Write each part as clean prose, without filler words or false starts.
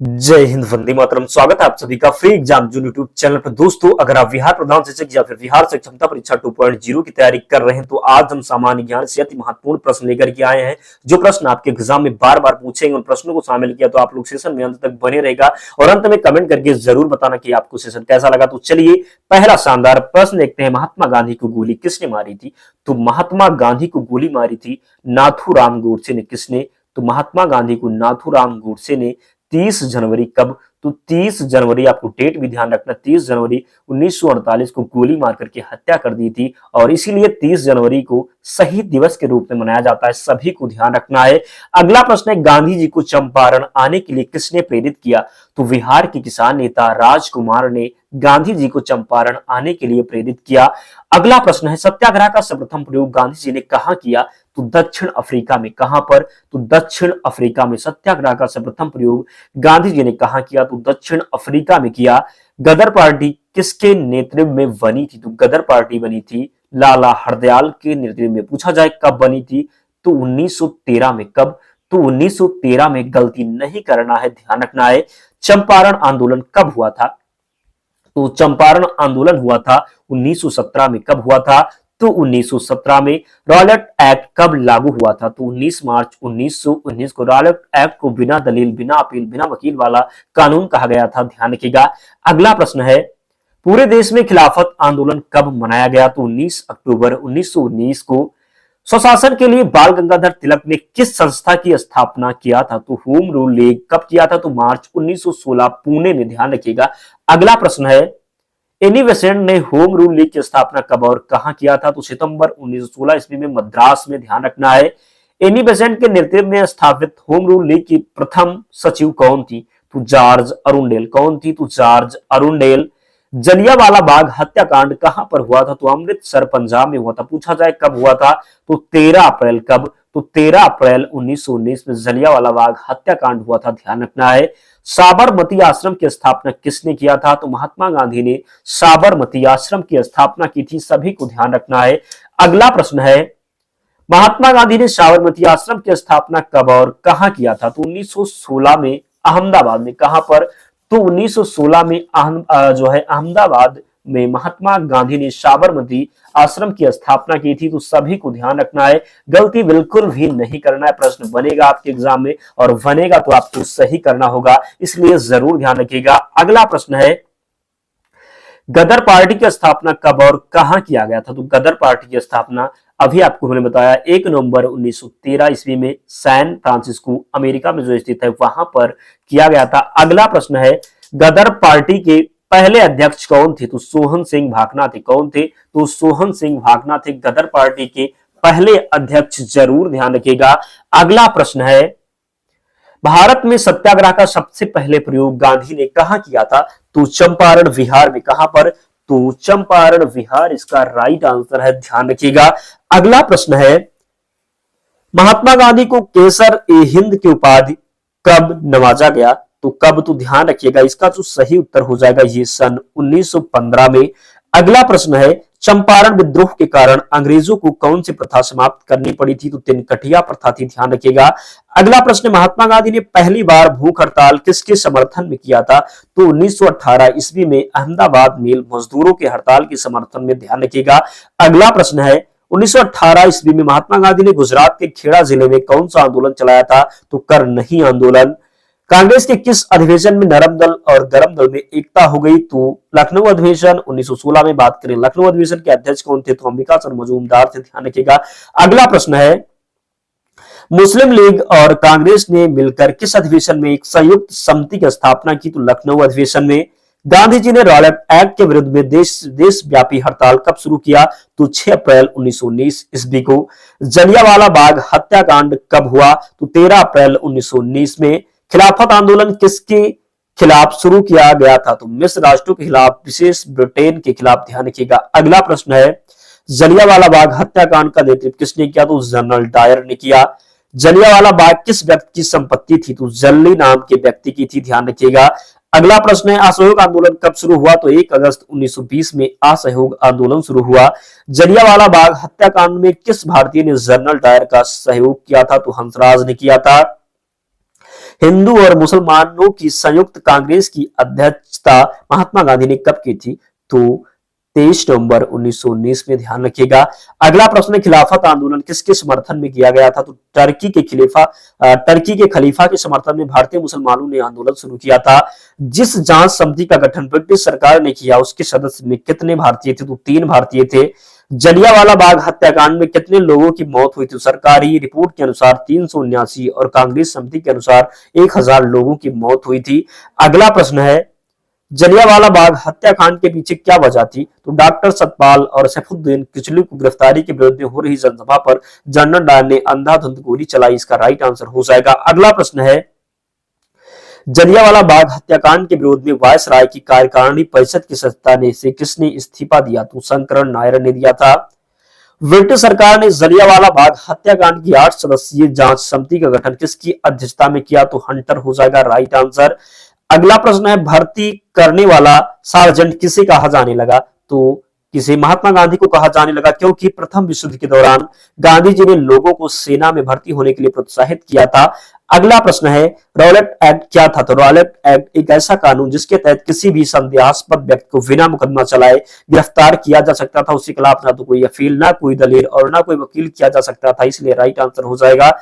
जय हिंद, वंदे मातरम। स्वागत है आप सभी का फ्री एग्जाम जो यूट्यूब चैनल पर। दोस्तों, अगर आप बिहार प्रधान शिक्षक या फिर बिहार से क्षमता परीक्षा 2.0 की तैयारी कर रहे हैं तो आज हम सामान्य ज्ञान से अति महत्वपूर्ण प्रश्न लेकर के आए हैं। जो प्रश्न आपके एग्जाम में बार बार पूछेंगे, उन प्रश्नों को शामिल किया तो आप लोग सेशन में अंत तक बने रहेगा और अंत में कमेंट करके जरूर बताना कि आपको सेशन कैसा लगा। तो चलिए पहला शानदार प्रश्न देखते हैं। महात्मा गांधी को गोली किसने मारी थी? तो महात्मा गांधी को गोली मारी थी नाथूराम गोडसे ने। किसने? तो महात्मा गांधी को नाथूराम गोडसे ने 30 जनवरी कब? तो 30 जनवरी, आपको डेट भी ध्यान रखना, 30 जनवरी 1948 को गोली मार करके हत्या कर दी थी और इसीलिए 30 जनवरी को शहीद दिवस के रूप में मनाया जाता है। सभी को ध्यान रखना है। अगला प्रश्न है, गांधी जी को चंपारण आने के लिए किसने प्रेरित किया? तो बिहार के किसान नेता राजकुमार ने गांधी जी को चंपारण आने के लिए प्रेरित किया। अगला प्रश्न है, सत्याग्रह का सर्वप्रथम प्रयोग गांधी जी ने कहां किया? तो दक्षिण अफ्रीका में। कहां पर? तो दक्षिण अफ्रीका में सत्याग्रह का सर्वप्रथम प्रयोग गांधी जी ने कहां किया? तो दक्षिण अफ्रीका में किया। गदर पार्टी किसके नेतृत्व में बनी थी? तो गदर पार्टी बनी थी लाला हरदयाल के नेतृत्व में। पूछा जाए कब बनी थी? तो 1913 में। कब? तो 1913 में। गलती नहीं करना है, ध्यान रखना है। चंपारण आंदोलन कब हुआ था? तो चंपारण आंदोलन हुआ था 1917 में। कब हुआ था? तो 1917 में। रॉयलेट एक्ट कब लागू हुआ था? तो 19 मार्च 1919 को रॉयलेट एक्ट को बिना दलील, बिना अपील, बिना वकील वाला कानून कहा गया था। ध्यान रखिएगा। अगला प्रश्न है, पूरे देश में खिलाफत आंदोलन कब मनाया गया? तो 19 अक्टूबर 1919 को। स्वशासन के लिए बाल गंगाधर तिलक ने किस संस्था की स्थापना किया था? तो होम रूल लीग। कब किया था? तो मार्च 1916 पुणे में। ध्यान रखिएगा। अगला प्रश्न है, एनी बेसेंट ने होम रूल लीग की स्थापना कब और कहां किया था? तो सितंबर 1916 ईस्वी में मद्रास में। ध्यान रखना है। एनी बेसेंट के नेतृत्व में स्थापित होम रूल लीग की प्रथम सचिव कौन थी? तो जॉर्ज अरुंडेल। कौन थी? तो जॉर्ज अरुंडेल। जलियांवाला बाग हत्याकांड कहां पर हुआ था? तो अमृतसर पंजाब में हुआ था। पूछा जाए कब हुआ था? तो 13 अप्रैल। कब? तो 13 अप्रैल 1919 में जलियांवाला बाग हत्याकांड हुआ था। ध्यान रखना है। साबरमती आश्रम की स्थापना किसने किया था? तो महात्मा गांधी ने साबरमती आश्रम की स्थापना की थी। सभी को ध्यान रखना है। अगला प्रश्न है, महात्मा गांधी ने साबरमती आश्रम की स्थापना कब और कहां किया था? तो 1916 में अहमदाबाद में। कहां पर? तो 1916 में अहमदाबाद में महात्मा गांधी ने साबरमती आश्रम की स्थापना की थी। तो सभी को ध्यान रखना है। गलती बिल्कुल भी नहीं करना है। प्रश्न बनेगा आपके एग्जाम में और बनेगा तो आपको सही करना होगा, इसलिए जरूर ध्यान रखिएगा। अगला प्रश्न है, गदर पार्टी की स्थापना कब और कहां किया गया था? तो गदर पार्टी की स्थापना अभी आपको मैंने बताया 1 नवंबर 1913 ईस्वी में सैन फ्रांसिस्को अमेरिका में जो स्थित है वहां पर किया गया था। अगला प्रश्न है, गदर पार्टी के पहले अध्यक्ष कौन थे? तो सोहन सिंह भाकना थे। कौन थे? तो सोहन सिंह भाकना थे गदर पार्टी के पहले अध्यक्ष। जरूर ध्यान रखिएगा। अगला प्रश्न है, भारत में सत्याग्रह का सबसे पहले प्रयोग गांधी ने कहां किया था? तो चंपारण बिहार में। कहां पर? तो चंपारण बिहार इसका राइट आंसर है। ध्यान रखिएगा। अगला प्रश्न है, महात्मा गांधी को केसर ए हिंद की उपाधि कब नवाजा गया? तो कब? तो ध्यान रखिएगा। इसका जो सही उत्तर हो जाएगा ये सन 1915 में। अगला प्रश्न है, चंपारण विद्रोह के कारण अंग्रेजों को कौन सी प्रथा समाप्त करनी पड़ी थी? तो तिनकटिया प्रथा थी। ध्यान रखिएगा। अगला प्रश्न, महात्मा गांधी ने पहली बार भूख हड़ताल किसके समर्थन में किया था? तो 1918 ईस्वी में अहमदाबाद मिल मजदूरों के हड़ताल के समर्थन में। ध्यान रखिएगा। अगला प्रश्न है, 1918 ईस्वी में महात्मा गांधी ने गुजरात के खेड़ा जिले में कौन सा आंदोलन चलाया था? तो कर नहीं आंदोलन। कांग्रेस के किस अधिवेशन में नरम दल और गरम दल में एकता हो गई? तो लखनऊ अधिवेशन। 1916 में बात करें लखनऊ अधिवेशन के अध्यक्ष कौन थे? तो अंबिका चंद्र मजूमदार थे। ध्यान रखिएगा। अगला प्रश्न है, मुस्लिम लीग और कांग्रेस ने मिलकर किस अधिवेशन में एक संयुक्त समिति की स्थापना की? तो लखनऊ अधिवेशन में। गांधी जी ने रॉयलेट एक्ट के विरुद्ध में देशव्यापी हड़ताल कब शुरू किया? तो 6 अप्रैल 1919 ईस्वी को। जलियांवाला बाग हत्याकांड कब हुआ? तो 13 अप्रैल 1919 में। खिलाफत आंदोलन किसके खिलाफ शुरू किया गया था? तो मिस्र राष्ट्रों के खिलाफ, विशेष ब्रिटेन के खिलाफ। ध्यान रखिएगा। अगला प्रश्न है, जलियांवाला बाग हत्याकांड का नेतृत्व किसने किया? तो जनरल डायर ने किया। जलियांवाला बाग किस व्यक्ति की संपत्ति थी? तो जल्ली नाम के व्यक्ति की थी। ध्यान रखिएगा। अगला प्रश्न है, असहयोग आंदोलन कब शुरू हुआ? तो 1 अगस्त 1920 में असहयोग आंदोलन शुरू हुआ। जलियांवाला बाग हत्याकांड में किस भारतीय ने जनरल डायर का सहयोग किया था? तो हंसराज ने किया था। हिंदू और मुसलमानों की संयुक्त कांग्रेस की अध्यक्षता महात्मा गांधी ने कब की थी? तो 23 नवंबर 1919 में, ध्यान रखिएगा। अगला प्रश्न है, खिलाफत आंदोलन किसके समर्थन में किया गया था? तो टर्की के खलीफा के समर्थन में भारतीय मुसलमानों ने आंदोलन शुरू किया था। जिस जांच समिति का गठन ब्रिटिश सरकार ने किया उसके सदस्य में कितने भारतीय थे? तो 3 भारतीय थे। जलियांवाला बाग हत्याकांड में कितने लोगों की मौत हुई थी? सरकारी रिपोर्ट के अनुसार 379 और कांग्रेस समिति के अनुसार 1000 लोगों की मौत हुई थी। अगला प्रश्न है, जलियांवाला बाग हत्याकांड के पीछे क्या वजह थी? तो डॉक्टर सतपाल और सैफुद्दीन किचलू को गिरफ्तारी के विरोध में हो रही जनसभा पर जनरल डायर ने अंधाधुंध गोली चलाई। इसका राइट आंसर हो जाएगा। अगला प्रश्न है, जलियांवाला बाग हत्याकांड के विरोध में वायसराय की कार्यकारिणी परिषद की सदस्यता ने से किसने इस्तीफा दिया? तो शंकरन नायर ने दिया था। ब्रिटिश सरकार ने जलियांवाला बाग हत्याकांड की 8 सदस्यीय जांच समिति का गठन किसकी अध्यक्षता में किया? तो हंटर हो जाएगा राइट आंसर। अगला प्रश्न है, भर्ती करने वाला सार्जेंट किसे कहा जाने लगा? तो किसे? महात्मा गांधी को कहा जाने लगा, क्योंकि प्रथम विश्व युद्ध के दौरान गांधी जी ने लोगों को सेना में भर्ती होने के लिए प्रोत्साहित किया था। अगला प्रश्न है, रॉलेट एक्ट क्या था? तो रॉलेट एक्ट एक ऐसा कानून जिसके तहत किसी भी संदेहास्पद व्यक्ति को बिना मुकदमा चलाए गिरफ्तार किया जा सकता था। उसके खिलाफ ना तो कोई अपील, ना कोई दलील और ना कोई वकील किया जा सकता था। इसलिए राइट आंसर हो जाएगा।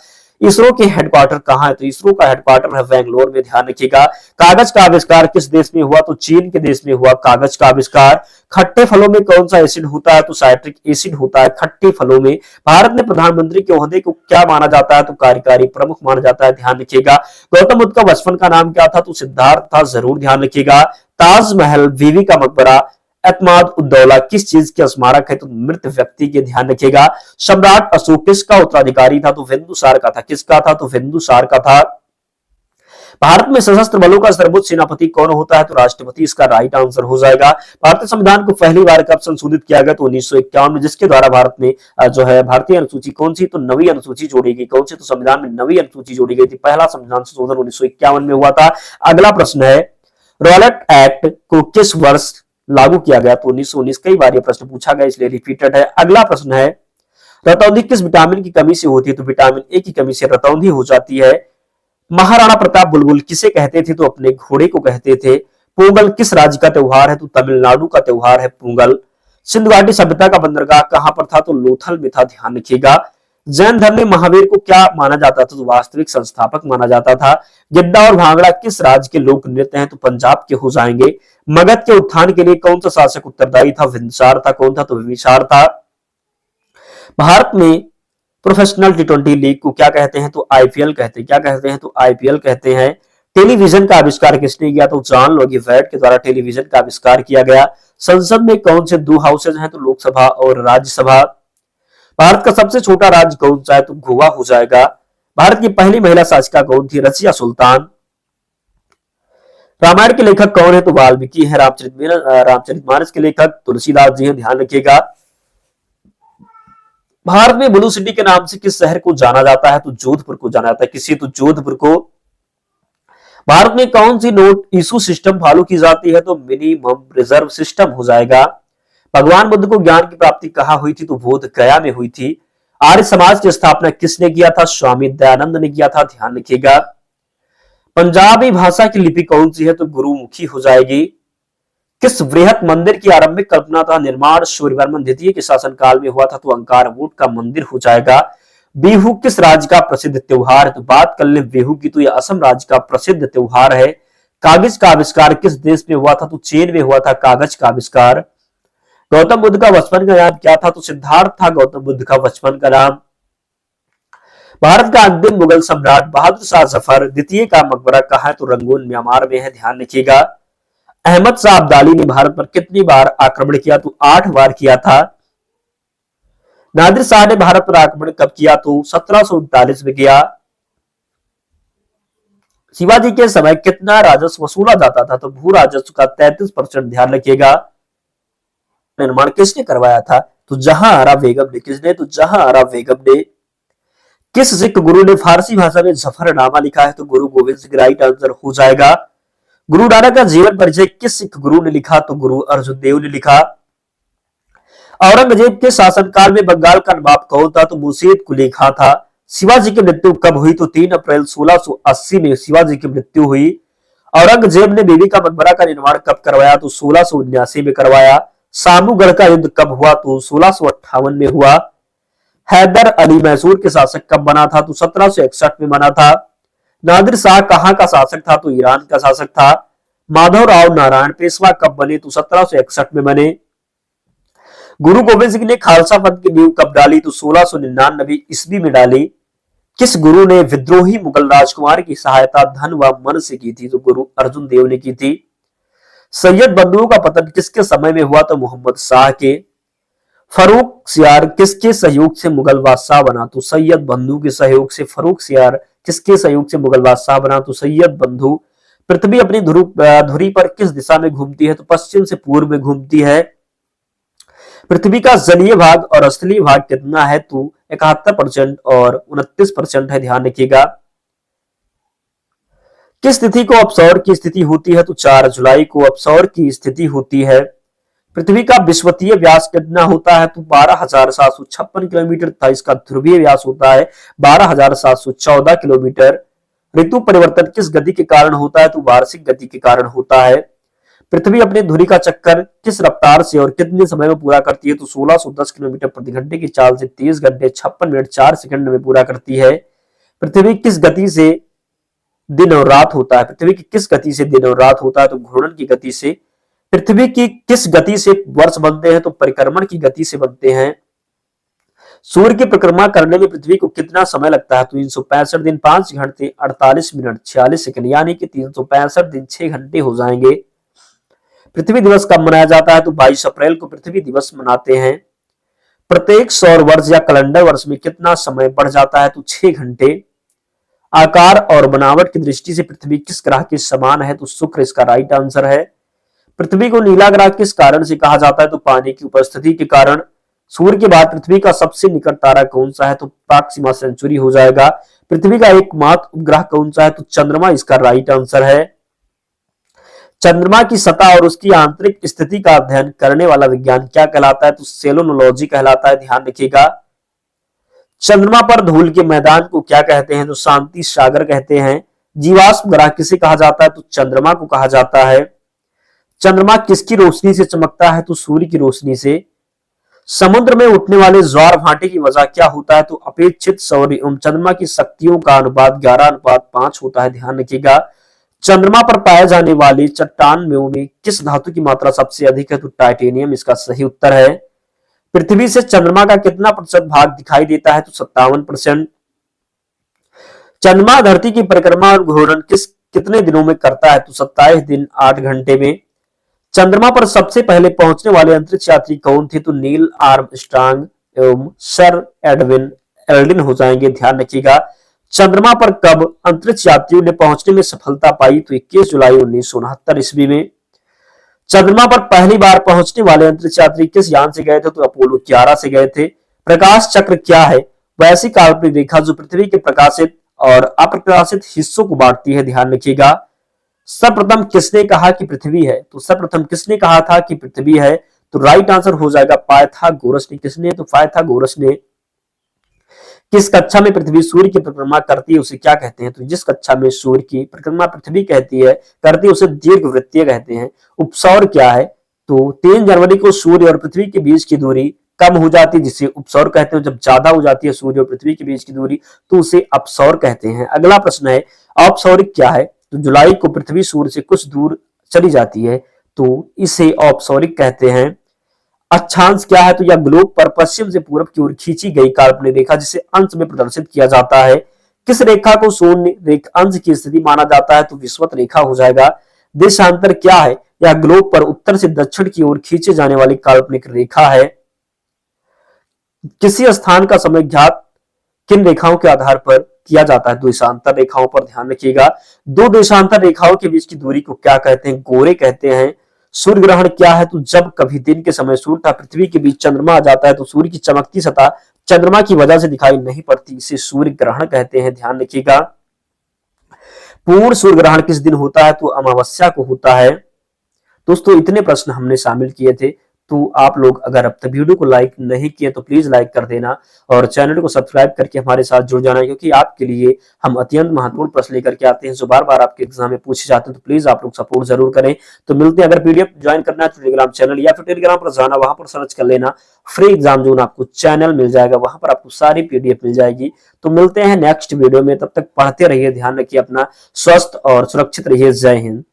इसरो के हेडक्वार्टर कहां है? तो इसरो का हेडक्वार्टर है बेंगलोर में, ध्यान रखिएगा। कागज का आविष्कार किस देश में हुआ? तो चीन के देश में हुआ कागज का आविष्कार। खट्टे फलों में कौन सा एसिड होता है? तो साइट्रिक एसिड होता है खट्टे फलों में। भारत में प्रधानमंत्री के ओहदे को क्या माना जाता है? तो कार्यकारी प्रमुख माना जाता है, ध्यान रखिएगा। गौतम बुद्ध का बचपन का नाम क्या था? तो सिद्धार्थ था, जरूर ध्यान रखिएगा। ताजमहल, बीवी का मकबरा, एतमाद उद्दौला किस चीज के स्मारक है? तो मृत व्यक्ति के, ध्यान रखिएगा। सम्राट अशोक किसका उत्तराधिकारी था? तो बिंदुसार का था। किसका था? तो बिंदुसार का था। भारत में सशस्त्र बलों का सर्वोच्च सेनापति कौन होता है? तो राष्ट्रपति इसका राइट आंसर हो जाएगा। भारतीय संविधान को पहली बार कब संशोधित किया गया? तो 1951 में, जिसके द्वारा भारत में जो है भारतीय अनुसूची कौन सी? तो नवी अनुसूची जोड़ी गई। कौन सी? तो संविधान में नवी अनुसूची जोड़ी गई थी। पहला संविधान संशोधन 1951 में हुआ था। अगला प्रश्न है, रॉलेट एक्ट को किस वर्ष लागू किया गया? तो 1919। कई बार यह प्रश्न पूछा गया इसलिए रिपीटेड है। अगला प्रश्न है, रतौंधी किस विटामिन की कमी से होती है? तो विटामिन ए की कमी से रतौंधी हो जाती है। महाराणा प्रताप बुलबुल किसे कहते थे? तो अपने घोड़े को कहते थे। पोंगल किस राज्य का त्योहार है? तो तमिलनाडु का त्योहार है पोंगल। सिंधु घाटी सभ्यता का बंदरगाह कहां पर था? तो लोथल में था, ध्यान रखिएगा। जैन धर्म में महावीर को क्या माना जाता था? तो वास्तविक संस्थापक माना जाता था। गिद्दा और भांगड़ा किस राज्य के लोक नृत्य हैं? तो पंजाब के हो जाएंगे। मगध के उत्थान के लिए कौन सा शासक उत्तरदायी था? बिंदुसार था। कौन था? तो बिंबिसार था। भारत में प्रोफेशनल टी20 लीग को क्या कहते हैं? तो आईपीएल कहते हैं। क्या कहते हैं? तो आईपीएल कहते हैं। टेलीविजन का आविष्कार किसने किया? तो जॉन लोगी वेट के द्वारा टेलीविजन का आविष्कार किया गया। संसद में कौन से 2 हाउसेज हैं? तो लोकसभा और राज्यसभा। भारत का सबसे छोटा राज्य कौन सा है? तो गोवा हो जाएगा। भारत की पहली महिला शासिका कौन थी? रजिया सुल्तान। रामायण के लेखक कौन है? तो वाल्मीकि है। रामचरितमानस के लेखक तुलसीदास जी हैं, ध्यान रखिएगा। भारत में ब्लू सिटी के नाम से किस शहर को जाना जाता है? तो जोधपुर को जाना जाता है। किसी? तो जोधपुर को। भारत में कौन सी नोट इशू सिस्टम फॉलो की जाती है? तो मिनिमम रिजर्व सिस्टम हो जाएगा। भगवान बुद्ध को ज्ञान की प्राप्ति कहां हुई थी? तो बोध गया में हुई थी। आर्य समाज की स्थापना किसने किया था? स्वामी दयानंद ने किया था, ध्यान रखिएगा। पंजाबी भाषा की लिपि कौन सी है? तो गुरुमुखी हो जाएगी। किस वृहत मंदिर की आरंभिक कल्पना था? निर्माण सूर्यवर्मन द्वितीय के शासनकाल में हुआ था। तो अंकारमोट का मंदिर हो जाएगा। बिहू किस राज्य का प्रसिद्ध त्योहार है? तो बात कर ले बिहू की, तो यह असम राज्य का प्रसिद्ध त्योहार है। कागज का आविष्कार किस देश में हुआ था? तो चीन में हुआ था कागज का आविष्कार। गौतम बुद्ध का बचपन का नाम क्या था? तो सिद्धार्थ था गौतम बुद्ध का बचपन का नाम। भारत का अंतिम मुगल सम्राट बहादुर शाह जफर द्वितीय का मकबरा कहां है? तो रंगून म्यांमार में है, ध्यान रखिएगा। अहमद शाह अब्दाली ने भारत पर कितनी बार आक्रमण किया? तो 8 बार किया था। नादिर शाह ने भारत पर आक्रमण कब किया? तो 1739 में किया। शिवाजी के समय कितना राजस्व वसूला जाता था? तो भू राजस्व का 33%, ध्यान रखिएगा। निर्माण किसने करवाया था? तो जहांआरा बेगम ने। किसने? तो जहांआरा बेगम ने। किस सिख गुरु ने फारसी भाषा में जफरनामा लिखा है? तो गुरु गोविंद सिंह, राइट आंसर हो जाएगा। गुरु नानक का जीवन परिचय किस सिख गुरु ने लिखा? तो गुरु अर्जुन देव ने लिखा। औरंगजेब के शासनकाल में बंगाल का नवाब कौन था? तो मुर्शीद कुली खां था। शिवाजी की मृत्यु कब हुई? तो 3 अप्रैल 1680 में शिवाजी की मृत्यु हुई। औरंगजेब ने बीबी का मकबरा का निर्माण कब करवाया? तो 1679 में करवाया। सामूगढ़ का युद्ध कब हुआ? तो 1658 में हुआ। हैदर अली मैसूर के शासक कब बना था? तो 1761 में बना था। नादिर शाह कहां का शासक था? तो ईरान का शासक था। माधवराव नारायण पेशवा कब बने? तो 1761 में बने। गुरु गोविंद सिंह ने खालसा पंथ की नींव कब डाली? तो 1699 ईस्वी में डाली। किस गुरु ने विद्रोही मुगल राजकुमार की सहायता धन व मन से की थी? तो गुरु अर्जुन देव ने की थी। सैयद बंधुओं का पतन किसके समय में हुआ? तो मोहम्मद शाह के। फर्रुख सियार किसके सहयोग से मुगल बादशाह बना? तो सैयद बंधु के सहयोग से। फर्रुख सियार किसके सहयोग से मुगल बादशाह बना? तो सैयद बंधु। पृथ्वी अपनी धुरी पर किस दिशा में घूमती है? तो पश्चिम से पूर्व में घूमती है। पृथ्वी का जलीय भाग और स्थलीय भाग कितना है? तो 71% और 29% है, ध्यान रखिएगा। किस तिथि को अपसौर की स्थिति होती है? तो 4 जुलाई को अपसौर की स्थिति होती है। पृथ्वी का विषुवतीय व्यास कितना होता है? तो 12,756 किलोमीटर तथा इसका ध्रुवीय व्यास होता है 12,714 किलोमीटर। ऋतु परिवर्तन किस गति के कारण होता है? तो वार्षिक गति के कारण होता है। पृथ्वी अपनी धुरी का चक्कर किस रफ्तार से और कितने समय में पूरा करती है? तो 1610 किलोमीटर प्रति घंटे की चाल से 30 घंटे 56 मिनट 4 सेकंड में पूरा करती है। पृथ्वी किस गति से दिन और रात होता है? पृथ्वी की किस गति से दिन और रात होता है? तो घूर्णन की गति से। पृथ्वी की किस गति से वर्ष बनते हैं? तो परिक्रमण की गति से बनते हैं। सूर्य की परिक्रमा करने में पृथ्वी को कितना समय लगता है? तो 365 दिन 5 घंटे 48 मिनट 46 सेकंड, यानी कि 365 दिन 6 घंटे हो जाएंगे। पृथ्वी दिवस कब मनाया जाता है? तो 22 अप्रैल को पृथ्वी दिवस मनाते हैं। प्रत्येक सौर वर्ष या कैलेंडर वर्ष में कितना समय बढ़ जाता है? तो 6 घंटे। आकार और बनावट की दृष्टि से पृथ्वी किस ग्रह के समान है? तो शुक्र इसका राइट आंसर है। पृथ्वी को नीला ग्रह किस कारण से कहा जाता है? तो पानी की उपस्थिति के कारण। सूर्य के बाद पृथ्वी का सबसे निकट तारा कौन सा है? तो प्रॉक्सिमा सेंचुरी हो जाएगा। पृथ्वी का एकमात्र उपग्रह कौन सा है? तो चंद्रमा इसका राइट आंसर है। चंद्रमा की सतह और उसकी आंतरिक स्थिति का अध्ययन करने वाला विज्ञान क्या कहलाता है? तो सेलेनोलॉजी कहलाता है, ध्यान रखिएगा। चंद्रमा पर धूल के मैदान को क्या कहते हैं? तो शांति सागर कहते हैं। जीवाश्म ग्रह किसे कहा जाता है? तो चंद्रमा को कहा जाता है। चंद्रमा किसकी रोशनी से चमकता है? तो सूर्य की रोशनी से। समुद्र में उठने वाले ज्वार भाटे की वजह क्या होता है? तो अपेक्षित सौर एवं चंद्रमा की शक्तियों का अनुपात 11:5 होता है, ध्यान रखिएगा। चंद्रमा पर पाए जाने वाली चट्टान में किस धातु की मात्रा सबसे अधिक है? तो टाइटेनियम इसका सही उत्तर है। पृथ्वी से चंद्रमा का कितना प्रतिशत भाग दिखाई देता है? तो 57%। चंद्रमा धरती की परिक्रमा और घूर्णन कितने दिनों में करता है? तो 27 दिन 8 घंटे में। चंद्रमा पर सबसे पहले पहुंचने वाले अंतरिक्ष यात्री कौन थे? तो नील आर्मस्ट्रांग एवं सर एडविन एल्ड्रिन हो जाएंगे, ध्यान रखिएगा। चंद्रमा पर कब अंतरिक्ष यात्रियों ने पहुंचने में सफलता पाई? तो 21 जुलाई 1969 ईस्वी में। चंद्रमा पर पहली बार पहुंचने वाले अंतरिक्ष यात्री किस यान से गए थे? तो अपोलो 11 से गए थे। प्रकाश चक्र क्या है? वैसी काल्पनिक रेखा जो पृथ्वी के प्रकाशित और अप्रकाशित हिस्सों को बांटती है, ध्यान रखिएगा। सर्वप्रथम किसने कहा कि पृथ्वी है? तो सर्वप्रथम किसने कहा था कि पृथ्वी है? तो राइट आंसर हो जाएगा पाइथागोरस ने। किसने? तो पाइथागोरस ने। किस कक्षा में पृथ्वी सूर्य की परिक्रमा करती है उसे क्या कहते हैं? तो जिस कक्षा में सूर्य की परिक्रमा पृथ्वी कहती है करती है उसे दीर्घवृत्तीय कहते हैं। उपसौर क्या है? तो 3 जनवरी को सूर्य और पृथ्वी के बीच की दूरी कम हो जाती है जिसे उपसौर कहते हैं। जब ज्यादा हो जाती है सूर्य और पृथ्वी के बीच की दूरी तो उसे अपसौर कहते हैं। अगला प्रश्न है औपसौरिक क्या है? तो जुलाई को पृथ्वी सूर्य से कुछ दूर चली जाती है तो इसे औपसौरिक कहते हैं। अक्षांश क्या है? तो यह ग्लोब पर पश्चिम से पूर्व की ओर खींची गई काल्पनिक रेखा जिसे अंश में प्रदर्शित किया जाता है। किस रेखा को शून्य रेखा अंश की स्थिति माना जाता है? तो विषुवत रेखा हो जाएगा। देशांतर क्या है? यह ग्लोब पर उत्तर से दक्षिण की ओर खींचे जाने वाली काल्पनिक रेखा है। किसी स्थान का समय ज्ञात किन रेखाओं के आधार पर किया जाता है? देशांतर रेखाओं पर, ध्यान रखिएगा। 2 देशांतर रेखाओं के बीच की दूरी को क्या कहते हैं? गोरे कहते हैं। सूर्य ग्रहण क्या है? तो जब कभी दिन के समय सूर्य तथा पृथ्वी के बीच चंद्रमा आ जाता है तो सूर्य की चमकती सतह चंद्रमा की वजह से दिखाई नहीं पड़ती, इसे सूर्य ग्रहण कहते हैं, ध्यान रखिएगा। पूर्ण सूर्य ग्रहण किस दिन होता है? तो अमावस्या को होता है। दोस्तों इतने प्रश्न हमने शामिल किए थे। तो आप लोग अगर अब तक वीडियो को लाइक नहीं किए तो प्लीज लाइक कर देना और चैनल को सब्सक्राइब करके हमारे साथ जुड़ जाना, क्योंकि आपके लिए हम अत्यंत महत्वपूर्ण प्रश्न लेकर के आते हैं जो बार बार आपके एग्जाम में पूछे जाते हैं। तो प्लीज आप लोग सपोर्ट जरूर करें। तो मिलते हैं, अगर पीडीएफ ज्वाइन करना है तो टेलीग्राम चैनल या फिर टेलीग्राम पर जाना, वहां पर सर्च कर लेना फ्री एग्जाम जोन, आपको चैनल मिल जाएगा, वहां पर आपको सारी पीडीएफ मिल जाएगी। तो मिलते हैं नेक्स्ट वीडियो में, तब तक पढ़ते रहिए, ध्यान रखिए अपना, स्वस्थ और सुरक्षित रहिए। जय हिंद।